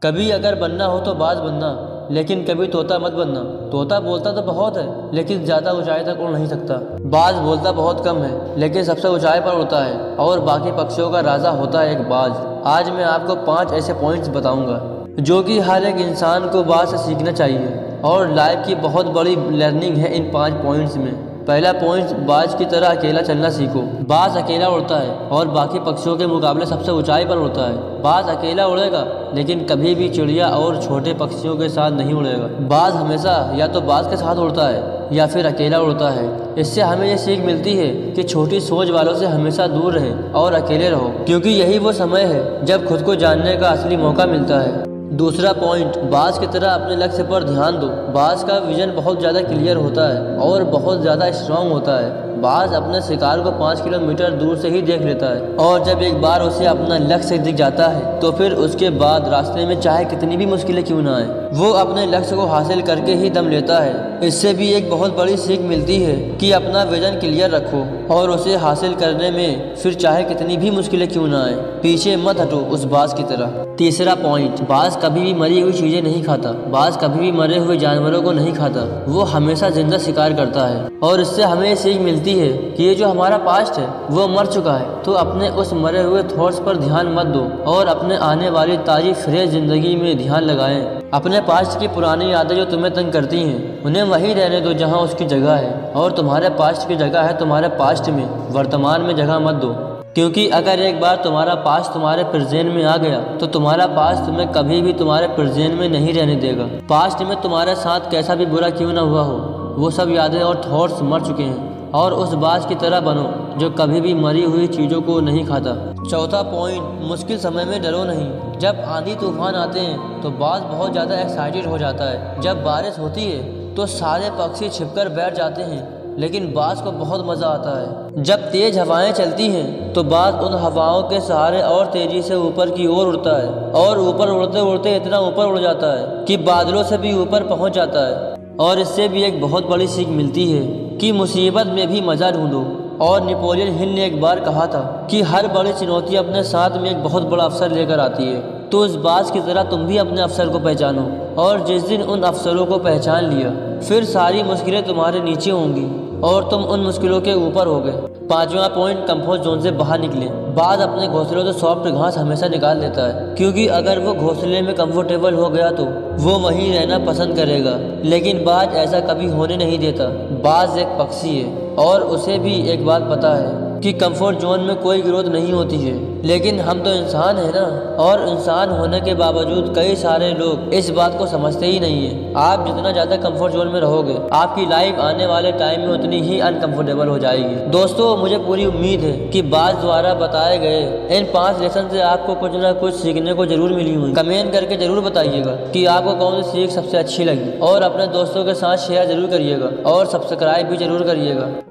कभी अगर बनना हो तो बाज बनना, लेकिन कभी तोता मत बनना। तोता बोलता तो बहुत है लेकिन ज़्यादा ऊंचाई तक उड़ नहीं सकता। बाज बोलता बहुत कम है लेकिन सबसे ऊंचाई पर उड़ता है और बाकी पक्षियों का राजा होता है एक बाज। आज मैं आपको 5 ऐसे पॉइंट्स बताऊंगा जो कि हर एक इंसान को बाज से सीखना चाहिए और लाइफ की बहुत बड़ी लर्निंग है इन 5 पॉइंट्स में। पहला पॉइंट, बाज की तरह अकेला चलना सीखो। बाज अकेला उड़ता है और बाकी पक्षियों के मुकाबले सबसे ऊंचाई पर उड़ता है। बाज अकेला उड़ेगा लेकिन कभी भी चिड़िया और छोटे पक्षियों के साथ नहीं उड़ेगा। बाज हमेशा या तो बाज के साथ उड़ता है या फिर अकेला उड़ता है। इससे हमें ये सीख मिलती है कि छोटी सोच वालों से हमेशा दूर रहे और अकेले रहो, क्योंकि यही वो समय है जब खुद को जानने का असली मौका मिलता है। दूसरा पॉइंट, बाज की तरह अपने लक्ष्य पर ध्यान दो। बाज का विजन बहुत ज़्यादा क्लियर होता है और बहुत ज़्यादा स्ट्रांग होता है। बाज अपने शिकार को 5 किलोमीटर दूर से ही देख लेता है और जब एक बार उसे अपना लक्ष्य दिख जाता है तो फिर उसके बाद रास्ते में चाहे कितनी भी मुश्किलें क्यों ना आए, वो अपने लक्ष्य को हासिल करके ही दम लेता है। इससे भी एक बहुत बड़ी सीख मिलती है कि अपना विजन क्लियर रखो और उसे हासिल करने में फिर चाहे कितनी भी मुश्किलें क्यों ना आए, पीछे मत हटो उस बाज की तरह। तीसरा पॉइंट, बाज कभी भी मरी हुई चीजें नहीं खाता। बाज कभी भी मरे हुए जानवरों को नहीं खाता, वो हमेशा जिंदा शिकार करता है। और इससे हमें सीख मिलती है कि ये जो हमारा पास्ट है वो मर चुका है, तो अपने उस मरे हुए थॉट्स पर ध्यान मत दो और अपने आने वाली ताजी फ्रेश जिंदगी में ध्यान लगाएं। अपने पास्ट की पुरानी यादें जो तुम्हें तंग करती हैं उन्हें वहीं रहने दो जहां उसकी जगह है, और तुम्हारे पास्ट की जगह है तुम्हारे पास्ट में, वर्तमान में जगह मत दो। क्योंकि अगर एक बार तुम्हारा पास्ट तुम्हारे प्रेजेंट में आ गया तो तुम्हारा पास्ट तुम्हें कभी भी तुम्हारे प्रेजेंट में नहीं रहने देगा। पास्ट में तुम्हारे साथ कैसा भी बुरा क्यों ना हुआ हो, वो सब यादें और थॉट्स मर चुके हैं, और उस बाज की तरह बनो जो कभी भी मरी हुई चीज़ों को नहीं खाता। चौथा पॉइंट, मुश्किल समय में डरो नहीं। जब आंधी तूफान आते हैं तो बाज बहुत ज़्यादा एक्साइटेड हो जाता है। जब बारिश होती है तो सारे पक्षी छिपकर बैठ जाते हैं, लेकिन बाज को बहुत मज़ा आता है। जब तेज हवाएं चलती हैं तो बाज उन हवाओं के सहारे और तेजी से ऊपर की ओर उड़ता है, और ऊपर उड़ते उड़ते इतना ऊपर उड़ जाता है कि बादलों से भी ऊपर पहुंच जाता है। और इससे भी एक बहुत बड़ी सीख मिलती है कि मुसीबत में भी मज़ा ढूंढो। और नेपोलियन हिल ने एक बार कहा था कि हर बड़ी चुनौती अपने साथ में एक बहुत बड़ा अवसर लेकर आती है। तो उस बाज की तरह तुम भी अपने अवसर को पहचानो, और जिस दिन उन अवसरों को पहचान लिया फिर सारी मुश्किलें तुम्हारे नीचे होंगी और तुम उन मुश्किलों के ऊपर होगे। पांचवा पॉइंट, कंफर्ट जोन से बाहर निकले। बाज अपने घोंसलों से सॉफ्ट घास हमेशा निकाल लेता है, क्योंकि अगर वो घोंसले में कंफर्टेबल हो गया तो वो वहीं रहना पसंद करेगा। लेकिन बाज ऐसा कभी होने नहीं देता। बाज एक पक्षी है और उसे भी एक बात पता है कि कंफर्ट जोन में कोई ग्रोथ नहीं होती है। लेकिन हम तो इंसान है ना, और इंसान होने के बावजूद कई सारे लोग इस बात को समझते ही नहीं है। आप जितना ज़्यादा कंफर्ट जोन में रहोगे आपकी लाइफ आने वाले टाइम में उतनी ही अनकंफर्टेबल हो जाएगी। दोस्तों, मुझे पूरी उम्मीद है कि बाज द्वारा बताए गए इन 5 लेसन से आपको कुछ ना कुछ सीखने को जरूर मिली हुई। कमेंट करके जरूर बताइएगा कि आपको कौन सी सीख सबसे अच्छी लगी, और अपने दोस्तों के साथ शेयर जरूर करिएगा और सब्सक्राइब भी जरूर करिएगा।